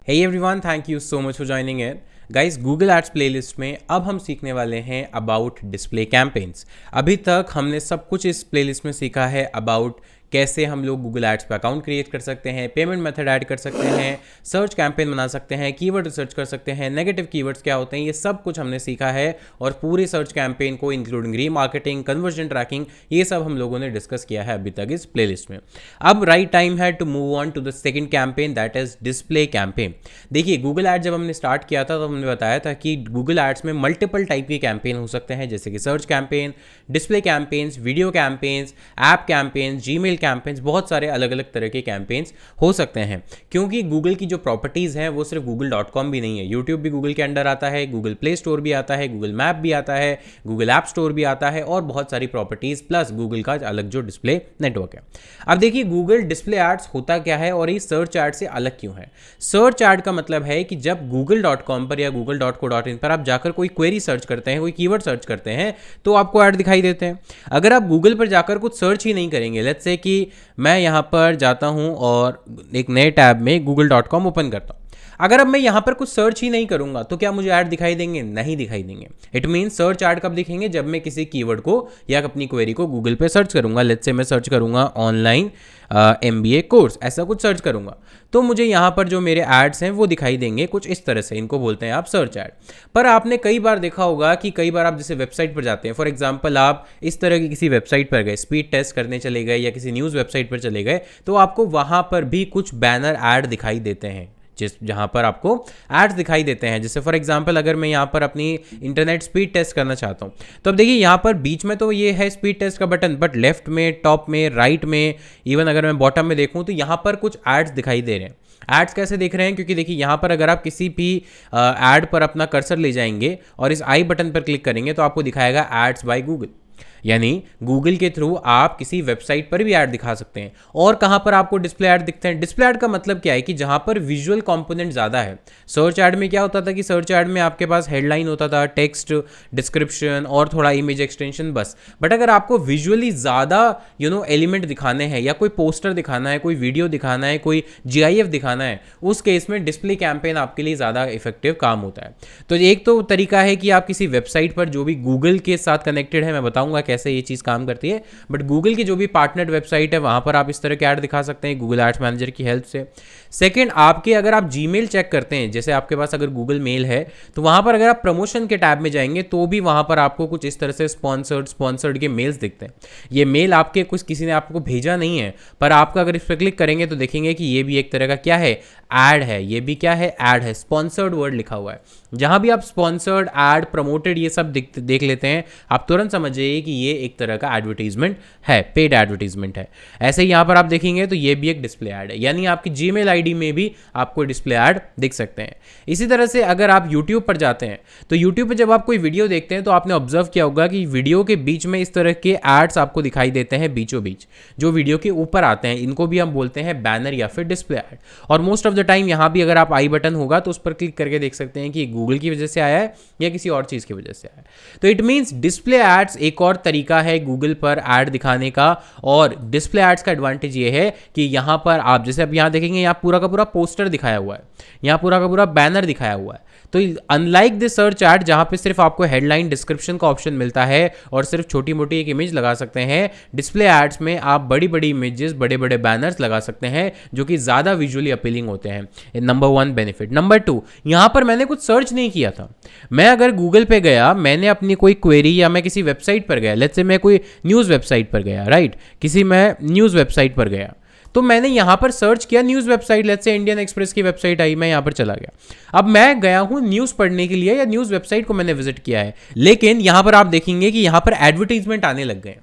Hey everyone, thank you so much for joining in. Guys Google ads playlist में अब हम सीखने वाले हैं अबाउट डिस्प्ले कैंपेन्स। अभी तक हमने सब कुछ इस प्लेलिस्ट में सीखा है अबाउट कैसे हम लोग गूगल एड्स पे अकाउंट क्रिएट कर सकते हैं, पेमेंट मेथड ऐड कर सकते हैं, सर्च कैंपेन बना सकते हैं, कीवर्ड रिसर्च कर सकते हैं, नेगेटिव कीवर्ड्स क्या होते हैं, ये सब कुछ हमने सीखा है। और पूरे सर्च कैंपेन को इंक्लूडिंग रीमार्केटिंग, कन्वर्जन ट्रैकिंग, ये सब हम लोगों ने डिस्कस किया है अभी तक इस प्लेलिस्ट में। अब राइट टाइम है to move on to the second campaign, that is display campaign. देखिए गूगल एड्स जब हमने स्टार्ट किया था तो हमने बताया था कि गूगल एड्स में मल्टीपल टाइप के कैंपेन हो सकते हैं, जैसे कि search campaign, display campaigns, video campaigns, app campaigns, Gmail campaigns, बहुत सारे अलग अलग तरह के कैंपेन्स हो सकते हैं। क्योंकि गूगल की जो प्रॉपर्टीज़ हैं वो सिर्फ google.com भी नहीं है, यूट्यूब भी गूगल के अंडर आता है, गूगल प्ले स्टोर भी आता है, गूगल मैप भी आता है, गूगल ऐप स्टोर भी आता है और बहुत सारी प्रॉपर्टीज़ प्लस गूगल का अलग जो डिस्प्ले नेटवर्क है। अब देखिए गूगल डिस्प्ले एड्स होता क्या है और ये सर्च एड से अलग क्यों है। सर्च एड का मतलब है कि जब google.com पर या google.co.in पर आप जाकर कोई क्वेरी सर्च करते हैं, कोई कीवर्ड सर्च करते हैं तो आपको ऐड दिखाई देते हैं। अगर आप गूगल पर जाकर कुछ सर्च ही नहीं करेंगे, लेट्स से कि मैं यहाँ पर जाता हूँ और एक नए टैब में google.com ओपन करता हूँ, अगर अब मैं यहाँ पर कुछ सर्च ही नहीं करूँगा तो क्या मुझे ऐड दिखाई देंगे? नहीं दिखाई देंगे। इट मीन्स सर्च ऐड कब दिखेंगे? जब मैं किसी कीवर्ड को या अपनी क्वेरी को गूगल पे सर्च करूँगा। लेट्स से मैं सर्च करूँगा ऑनलाइन MBA कोर्स, ऐसा कुछ सर्च करूँगा तो मुझे यहाँ पर जो मेरे एड्स हैं वो दिखाई देंगे कुछ इस तरह से। इनको बोलते हैं आप सर्च ऐड। पर आपने कई बार देखा होगा कि कई बार आप जैसे वेबसाइट पर जाते हैं, फॉर एग्जांपल आप इस तरह की किसी वेबसाइट पर गए, स्पीड टेस्ट करने चले गए या किसी न्यूज़ वेबसाइट पर चले गए, तो आपको वहाँ पर भी कुछ बैनर ऐड दिखाई देते हैं जहाँ पर आपको एड्स दिखाई देते हैं। जैसे फॉर एग्जांपल अगर मैं यहाँ पर अपनी इंटरनेट स्पीड टेस्ट करना चाहता हूँ तो अब देखिए यहाँ पर बीच में तो ये है स्पीड टेस्ट का बटन, बट लेफ्ट में, टॉप में, राइट में, इवन अगर मैं बॉटम में देखूँ तो यहाँ पर कुछ एड्स दिखाई दे रहे हैं। एड्स कैसे देख रहे हैं? क्योंकि देखिए यहाँ पर अगर आप किसी भी एड पर अपना कर्सर ले जाएंगे और इस आई बटन पर क्लिक करेंगे तो आपको दिखाएगा एड्स बाय गूगल, यानी गूगल के थ्रू आप किसी वेबसाइट पर भी ऐड दिखा सकते हैं। और कहाँ पर आपको डिस्प्ले ऐड दिखते हैं? डिस्प्ले ऐड का मतलब क्या है कि जहाँ पर विजुअल कंपोनेंट ज़्यादा है। सर्च ऐड में क्या होता था कि सर्च ऐड में आपके पास हेडलाइन होता था, टेक्स्ट, डिस्क्रिप्शन और थोड़ा इमेज एक्सटेंशन बस। बट अगर आपको विजुअली ज़्यादा एलिमेंट दिखाने हैं या कोई पोस्टर दिखाना है, कोई वीडियो दिखाना है, कोई GIF दिखाना है, उस केस में डिस्प्ले कैंपेन आपके लिए ज़्यादा इफेक्टिव काम होता है। तो एक तो तरीका है कि आप किसी वेबसाइट पर जो भी गूगल के साथ कनेक्टेड है, मैं बताऊँगा कैसे ये चीज़ काम करती है, बट गूगल की जो भी पार्टनर वेबसाइट है वहां पर आप इस तरह के ऐड दिखा सकते हैं गूगल एड्स मैनेजर की हेल्प से। सेकंड, आपके अगर आप जीमेल चेक करते हैं, जैसे आपके पास अगर गूगल मेल है तो वहां पर अगर आप प्रमोशन के टैब में जाएंगे तो भी वहां पर आपको कुछ इस तरह से स्पॉन्सर्ड के मेल्स दिखते हैं। ये मेल आपके कुछ किसी ने आपको भेजा नहीं है, पर आपका अगर इस पर क्लिक करेंगे तो देखेंगे कि ये भी एक तरह का क्या है, ऐड है। ये भी क्या है? ऐड है। स्पॉन्सर्ड वर्ड लिखा हुआ है। जहां भी आप स्पॉन्सर्ड, ऐड, प्रमोटेड ये सब देख लेते हैं, आप तुरंत समझ जाइए कि ये एक तरह का एडवर्टीजमेंट है, पेड एडवर्टीजमेंट है। ऐसे ही यहां पर आप देखेंगे तो ये भी एक डिस्प्ले ऐड है, यानी आपकी जीमेल आईडी में भी आपको डिस्प्ले ऐड दिख सकते हैं। इसी तरह से अगर आप यूट्यूब पर जाते हैं तो यूट्यूब पर जब आप कोई वीडियो देखते हैं तो आपने ऑब्जर्व किया होगा कि वीडियो के बीच में इस तरह के एड्स आपको दिखाई देते हैं बीचों बीच, जो वीडियो के ऊपर आते हैं। इनको भी हम बोलते हैं बैनर या फिर डिस्प्ले ऐड। और मोस्ट ऑफ द टाइम यहाँ भी अगर आप आई बटन होगा तो उस पर क्लिक करके देख सकते हैं कि गूगल की वजह से आया है या किसी और चीज़ की वजह से आया है। तो इट मीन्स डिस्प्ले एड्स एक और तरीका है गूगल पर ऐड दिखाने का। और डिस्प्ले एड्स का एडवांटेज ये है कि यहाँ पर आप जैसे अब यहाँ देखेंगे, यहाँ पूरा का पूरा पोस्टर दिखाया हुआ है, यहाँ पूरा का पूरा बैनर दिखाया हुआ है। तो अनलाइक दिस सर्च ऐड जहाँ पे सिर्फ आपको हेडलाइन, डिस्क्रिप्शन का ऑप्शन मिलता है और सिर्फ छोटी मोटी एक इमेज लगा सकते हैं, डिस्प्ले एड्स में आप बड़ी बड़ी इमेजेस, बड़े बड़े बैनर्स लगा सकते हैं जो कि ज़्यादा विजुअली अपीलिंग होते हैं। Number 1 benefit. नंबर 2, यहाँ पर मैंने कुछ सर्च नहीं किया था। मैं अगर गूगल पे गया, मैंने अपनी कोई क्वेरी या मैं किसी वेबसाइट पर गया, लेट्स से मैं कोई न्यूज़ वेबसाइट पर गया, राइट, किसी मैं न्यूज़ वेबसाइट पर गया तो मैंने यहाँ पर सर्च किया news website, let's say Indian express की वेबसाइट आई, मैं यहाँ पर चला गया। अब मैं गया हूँ न्यूज़ पढ़ने के लिए या न्यूज़ वेबसाइट को मैंने विजिट किया है, लेकिन यहाँ पर आप देखेंगे कि यहाँ पर एडवर्टीजमेंट आने लग गए।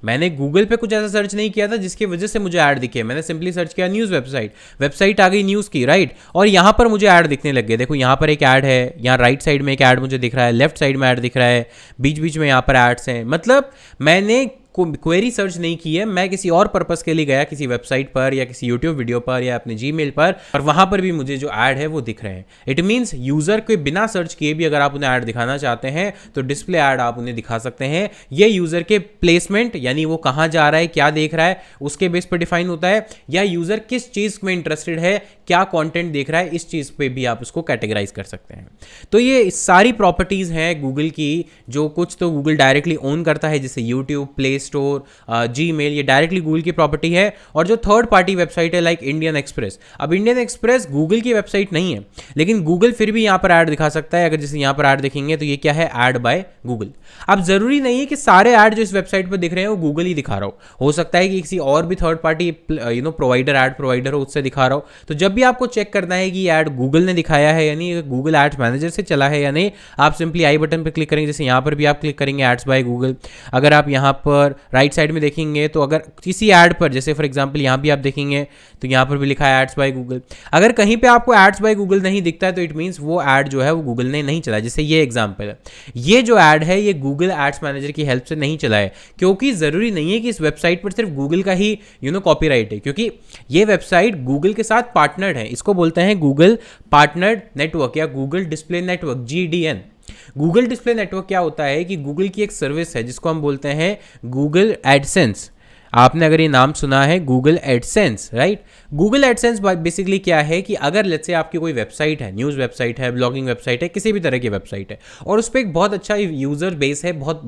मैंने गूगल पे कुछ ऐसा सर्च नहीं किया था जिसकी वजह से मुझे ऐड दिखे। मैंने सिंपली सर्च किया न्यूज़ वेबसाइट आ गई न्यूज़ की, राइट, और यहाँ पर मुझे ऐड दिखने लग गए। देखो यहाँ पर एक ऐड है, यहाँ राइट साइड में एक ऐड मुझे दिख रहा है, लेफ्ट साइड में ऐड दिख रहा है, बीच बीच में यहाँ पर ऐड्स हैं। मतलब मैंने क्वेरी सर्च नहीं की है, मैं किसी और पर्पस के लिए गया किसी वेबसाइट पर या किसी यूट्यूब वीडियो पर या अपने जीमेल पर, और वहां पर भी मुझे जो ऐड है वो दिख रहे हैं। इट मीन्स यूजर के बिना सर्च किए भी अगर आप उन्हें ऐड दिखाना चाहते हैं तो डिस्प्ले ऐड आप उन्हें दिखा सकते हैं। ये यूजर के प्लेसमेंट यानी वो कहां जा रहा है, क्या देख रहा है, उसके बेस पर डिफाइन होता है, या यूजर किस चीज में इंटरेस्टेड है, क्या कंटेंट देख रहा है, इस चीज पे भी आप उसको कैटेगराइज कर सकते हैं। तो ये सारी प्रॉपर्टीज हैं गूगल की, जो कुछ तो गूगल डायरेक्टली ओन करता है जैसे यूट्यूब, प्ले स्टोर, जीमेल, ये डायरेक्टली गूगल की प्रॉपर्टी है। और जो थर्ड पार्टी वेबसाइट है लाइक इंडियन एक्सप्रेस, अब इंडियन एक्सप्रेस गूगल की वेबसाइट नहीं है, लेकिन गूगल फिर भी यहां पर ऐड दिखा सकता है। अगर जैसे यहां पर ऐड देखेंगे तो ये क्या है, ऐड बाय गूगल। अब जरूरी नहीं है कि सारे ऐड जो इस वेबसाइट पर दिख रहे हैं वो गूगल ही दिखा रहा हो सकता है कि किसी और भी third party provider, add provider हो, उससे दिखा रहा हो। तो जब भी आपको चेक करना है कि ऐड गूगल ने दिखाया है यानी गूगल एड्स मैनेजर से चला है या नहीं, आप सिंपली आई बटन पर क्लिक करेंगे। जैसे यहाँ पर भी आप क्लिक करेंगे एड्स बाय गूगल। अगर आप यहाँ पर राइट साइड में देखेंगे तो अगर किसी ऐड पर, जैसे फॉर एग्जांपल यहाँ भी आप देखेंगे तो यहाँ पर भी लिखा है एड्स बाय गूगल, अगर कहीं पे आपको एड्स बाय गूगल नहीं दिखता है तो इट मीन्स वो ऐड जो है वो गूगल ने नहीं चलाया। जैसे ये एग्जांपल है, ये जो ऐड है ये गूगल एड्स मैनेजर की हेल्प से नहीं चला है, क्योंकि जरूरी नहीं है कि इस वेबसाइट पर सिर्फ गूगल का ही कॉपीराइट है, क्योंकि ये वेबसाइट गूगल के साथ पार्टनर्ड है। इसको बोलते हैं गूगल पार्टनर्ड नेटवर्क या Google display network, GDN। Google display network क्या होता है कि गूगल की एक सर्विस है जिसको हम बोलते हैं गूगल एडसेंस। आपने अगर ये नाम सुना है Google AdSense, right. Google AdSense basically क्या है कि अगर लेट्स से आपकी कोई वेबसाइट है, न्यूज़ वेबसाइट है, ब्लॉगिंग वेबसाइट है, किसी भी तरह की वेबसाइट है, और उस पर एक बहुत अच्छा यूज़र बेस है, बहुत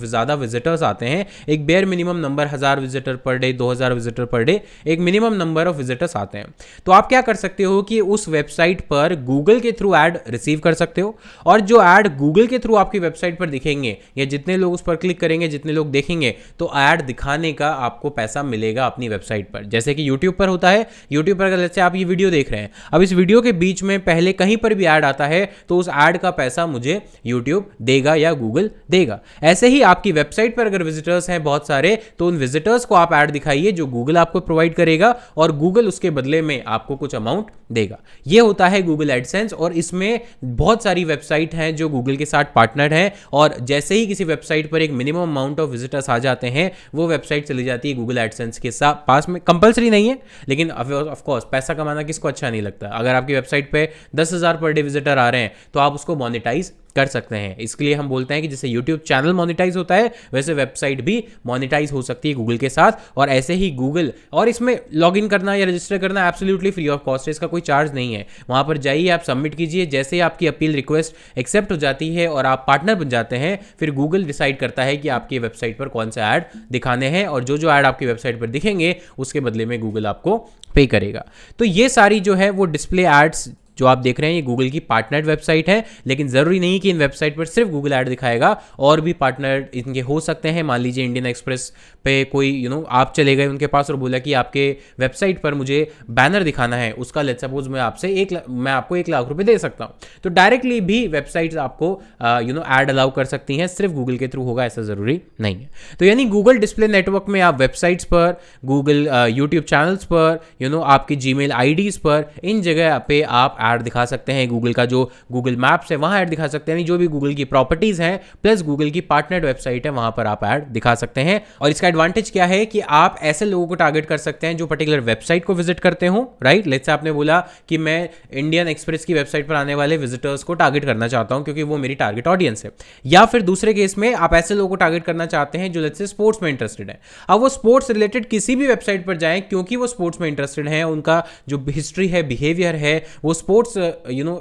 ज़्यादा विजिटर्स आते हैं, एक bare minimum number 1000 visitor per day, 2000 visitor per day, एक मिनिमम नंबर ऑफ विजिटर्स आते हैं। तो आप क्या कर सकते हो कि उस वेबसाइट पर गूगल के थ्रू ऐड रिसीव कर सकते हो, और जो ऐड गूगल के थ्रू आपकी वेबसाइट पर दिखेंगे या जितने लोग उस पर क्लिक करेंगे, जितने लोग देखेंगे, तो ऐड दिखाने का आपको पैसा मिलेगा अपनी वेबसाइट पर। जैसे कि यूट्यूब पर होता है, यूट्यूब पर अगर जैसे आप ये वीडियो देख रहे हैं, अब इस वीडियो के बीच में पहले कहीं पर भी ऐड आता है तो उस ऐड का पैसा मुझे यूट्यूब देगा या गूगल देगा। ऐसे ही आपकी वेबसाइट पर अगर विजिटर्स हैं बहुत सारे, तो उन विजिटर्स को आप ऐड दिखाइए जो गूगल आपको प्रोवाइड करेगा, और गूगल उसके बदले में आपको कुछ अमाउंट देगा। ये होता है गूगल एडसेंस, और इसमें बहुत सारी वेबसाइट हैं जो गूगल के साथ पार्टनर हैं, और जैसे ही किसी वेबसाइट पर एक मिनिमम अमाउंट ऑफ विजिटर्स आ जाते हैं, वो वेबसाइट चली जाती है गूगल एडसेंस के साथ पास में। कंपलसरी नहीं है, लेकिन ऑफ कोर्स पैसा कमाना किसको अच्छा नहीं लगता। अगर आपकी वेबसाइट पे 10,000 पर डे विजिटर आ रहे हैं तो आप उसको मोनेटाइज कर सकते हैं। इसके लिए हम बोलते हैं कि जैसे यूट्यूब चैनल मोनेटाइज होता है, वैसे वेबसाइट भी मोनेटाइज हो सकती है गूगल के साथ। और ऐसे ही गूगल, और इसमें लॉगिन करना या रजिस्टर करना एब्सोल्युटली फ्री ऑफ कॉस्ट है, इसका कोई चार्ज नहीं है। वहां पर जाइए, आप सबमिट कीजिए, जैसे ही आपकी अपील रिक्वेस्ट एक्सेप्ट हो जाती है और आप पार्टनर बन जाते हैं, फिर गूगल डिसाइड करता है कि आपकी वेबसाइट पर कौन सा ऐड दिखाने हैं, और जो जो ऐड आपकी वेबसाइट पर दिखेंगे उसके बदले में गूगल आपको पे करेगा। तो ये सारी जो है वो डिस्प्ले एड्स जो आप देख रहे हैं ये गूगल की पार्टनर्ड वेबसाइट है, लेकिन जरूरी नहीं कि इन वेबसाइट पर सिर्फ गूगल ऐड दिखाएगा, और भी पार्टनर इनके हो सकते हैं। मान लीजिए इंडियन एक्सप्रेस पे कोई आप चले गए उनके पास और बोला कि आपके वेबसाइट पर मुझे बैनर दिखाना है, उसका लेट्स सपोज मैं आपको 1 लाख रुपए दे सकता हूं, तो डायरेक्टली भी वेबसाइट्स आपको ऐड अलाउ कर सकती हैं, सिर्फ गूगल के थ्रू होगा ऐसा जरूरी नहीं है। तो यानी गूगल डिस्प्ले नेटवर्क में आप वेबसाइट्स पर, गूगल यूट्यूब चैनल्स पर, आपकी जीमेल आईडीज पर, इन जगह पे आप ऐड दिखा सकते हैं। गूगल का जो गूगल मैप्स है वहां ऐड दिखा सकते हैं, जो भी गूगल की प्रॉपर्टीज हैं प्लस गूगल की पार्टनर्ड वेबसाइट है वहां पर आप ऐड दिखा सकते हैं। और इसका एडवांटेज क्या है कि आप ऐसे लोगों को टारगेट कर सकते हैं जो पर्टिकुलर वेबसाइट को विजिट करते हो, राइट। लेट्स से आपने बोला कि मैं इंडियन एक्सप्रेस की वेबसाइट पर आने वाले विजिटर्स को टारगेट करना चाहता हूं क्योंकि वो मेरी टारगेट ऑडियंस है। या फिर दूसरे केस में आप ऐसे लोगों को टारगेट करना चाहते हैं जो लेट्स से स्पोर्ट्स में इंटरेस्टेड है। अब वो स्पोर्ट्स रिलेटेड किसी भी वेबसाइट पर जाएं, क्योंकि वो स्पोर्ट्स में इंटरेस्टेड है, उनका जो हिस्ट्री है, बिहेवियर है, वो स्पोर्ट्स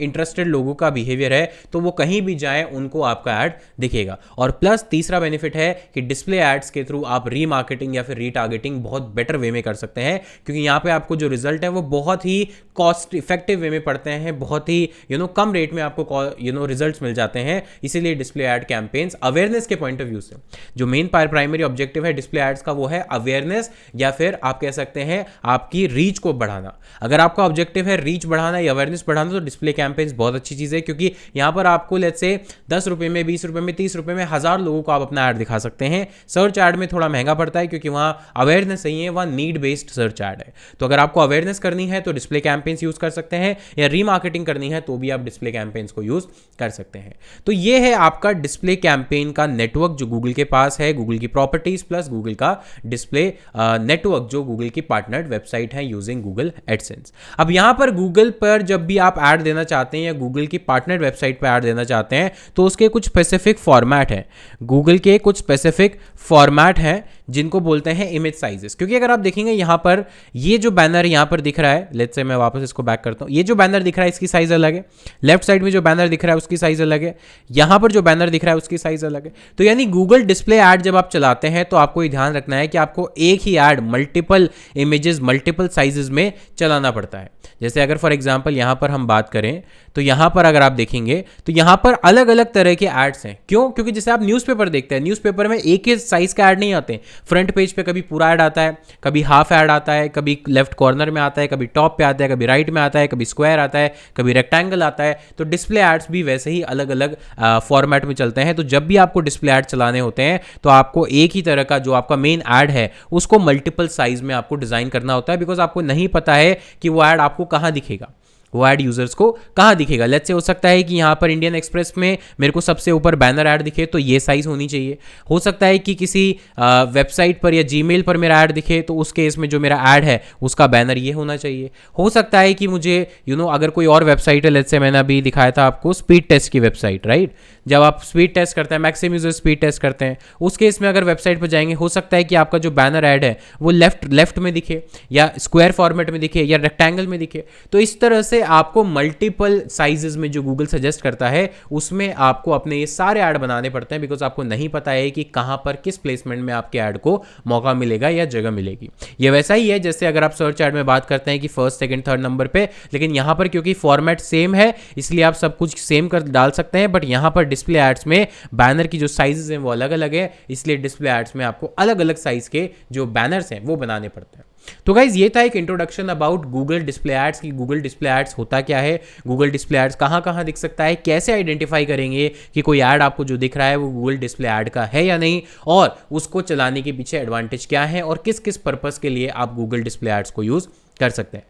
इंटरेस्टेड लोगों का बिहेवियर है, तो वो कहीं भी जाएं उनको आपका ऐड दिखेगा। और प्लस तीसरा बेनिफिट है कि डिस्प्ले एड्स के थ्रू आप रीमार्केटिंग या फिर रीटारगेटिंग बहुत बेटर वे में कर सकते हैं, क्योंकि यहां पे आपको जो रिजल्ट है वो बहुत ही कॉस्ट इफेक्टिव वे में पड़ते हैं, बहुत ही कम रेट में आपको रिजल्ट्स मिल जाते हैं। इसीलिए डिस्प्ले एड कैंपेन्स अवेयरनेस के पॉइंट ऑफ व्यू से जो मेन प्राइमरी ऑब्जेक्टिव है डिस्प्ले एड्स का वो है अवेयरनेस, या फिर आप कह सकते हैं आपकी रीच को बढ़ाना। अगर आपका ऑब्जेक्टिव है रीच बढ़ाना या अवेयरनेस अवेयरनेस बढ़ाना तो डिस्प्ले कैंपेन्स बहुत अच्छी चीज़ है, क्योंकि यहाँ पर आपको लेट्स से 10 रुपये में, 20 रुपये में, 30 रुपये में 1000 लोगों को आप अपना ऐड दिखा सकते हैं। सर्च ऐड में थोड़ा महंगा पड़ता है क्योंकि वहाँ अवेयरनेस नहीं है, वहाँ नीड बेस्ड सर्च ऐड है। तो अगर आपको अवेयरनेस करनी है तो डिस्प्ले कैंपेन्स यूज़ कर सकते हैं, या रीमार्केटिंग करनी है तो भी आप डिस्प्ले कैंपेन्स को यूज़ कर सकते हैं। तो ये है आपका डिस्प्ले कैंपेन का नेटवर्क जो गूगल के पास है, गूगल की प्रॉपर्टीज प्लस गूगल का डिस्प्ले नेटवर्क जो गूगल की पार्टनर्ड वेबसाइट है यूजिंग गूगल एडसेंस। अब यहां पर गूगल पर जब भी आप ऐड देना चाहते हैं या गूगल की पार्टनर्ड वेबसाइट पर ऐड देना चाहते हैं तो उसके कुछ स्पेसिफिक फॉर्मेट है, गूगल के कुछ स्पेसिफिक फॉर्मेट है जिनको बोलते हैं इमेज साइजेस। क्योंकि अगर आप देखेंगे यहां पर ये जो बैनर यहां पर दिख रहा है, लेट्स से मैं वापस इसको बैक करता हूं, ये जो बैनर दिख रहा है इसकी साइज अलग है, लेफ्ट साइड में जो बैनर दिख रहा है उसकी साइज अलग है, यहां पर जो बैनर दिख रहा है उसकी साइज अलग है। तो यानी गूगल डिस्प्ले ऐड जब आप चलाते हैं तो आपको ये ध्यान रखना है कि आपको एक ही ad multiple images multiple sizes में चलाना पड़ता है। जैसे अगर फॉर एग्जांपल यहां पर हम बात करें तो यहां पर अगर आप देखेंगे तो यहां पर अलग अलग तरह के एड्स हैं। क्यों? क्योंकि जैसे आप न्यूज़पेपर देखते हैं, न्यूज़पेपर में एक ही साइज का ऐड नहीं आते। फ्रंट पेज पे कभी पूरा ऐड आता है, कभी हाफ ऐड आता है, कभी लेफ्ट कॉर्नर में आता है, कभी टॉप पे आता है, कभी राइट में आता है, कभी स्क्वायर आता है, कभी रेक्टेंगल आता है। तो डिस्प्ले एड्स भी वैसे ही अलग अलग फॉर्मेट में चलते हैं। तो जब भी आपको डिस्प्ले ऐड चलाने होते हैं तो आपको एक ही तरह का जो आपका मेन ऐड है उसको मल्टीपल साइज में आपको डिजाइन करना होता है, बिकॉज आपको नहीं पता है कि वो ऐड आपको कहां दिखेगा, वो ऐड यूजर्स को कहां दिखेगा। लेट्स से हो सकता है कि यहां पर इंडियन एक्सप्रेस में मेरे को सबसे ऊपर बैनर ऐड दिखे तो ये साइज होनी चाहिए। हो सकता है कि किसी वेबसाइट पर या जीमेल पर मेरा ऐड दिखे तो उस केस में जो मेरा ऐड है उसका बैनर ये होना चाहिए। हो सकता है कि मुझे अगर कोई और वेबसाइट है, लेट्स से मैंने अभी दिखाया था आपको स्पीड टेस्ट की वेबसाइट, राइट, जब आप स्पीड टेस्ट करते हैं, मैक्सिमम यूजर स्पीड टेस्ट करते हैं, उस केस में अगर वेबसाइट पर जाएंगे हो सकता है कि आपका जो बैनर ऐड है वो लेफ्ट में दिखे या स्क्वायर फॉर्मेट में दिखे या रेक्टेंगल में दिखे। तो इस तरह से आपको मल्टीपल साइजेस में जो गूगल सजेस्ट करता है उसमें आपको अपने ये सारे ऐड बनाने पड़ते हैं, बिकॉज आपको नहीं पता है कि कहां पर किस प्लेसमेंट में आपके ऐड को मौका मिलेगा या जगह मिलेगी। ये वैसा ही है जैसे अगर आप सर्च ऐड में बात करते हैं कि फर्स्ट सेकंड थर्ड नंबर पे, लेकिन यहां पर क्योंकि फॉर्मेट सेम है इसलिए आप सब कुछ सेम कर डाल सकते हैं, बट यहां पर डिस्प्ले एड्स में बैनर की जो साइजेस हैं वो अलग अलग है, इसलिए डिस्प्ले एड्स में आपको अलग अलग साइज के जो बैनर्स हैं वो बनाने पड़ते हैं। तो गाइज ये था एक introduction about Google display ads की गूगल डिस्प्ले एड्स होता क्या है, गूगल डिस्प्ले एड्स कहां कहां दिख सकता है, कैसे आइडेंटिफाई करेंगे कि कोई ऐड आपको जो दिख रहा है वो गूगल डिस्प्ले ऐड का है या नहीं, और उसको चलाने के पीछे एडवांटेज क्या है और किस किस पर्पस के लिए आप गूगल डिस्प्ले एड्स को यूज कर सकते हैं।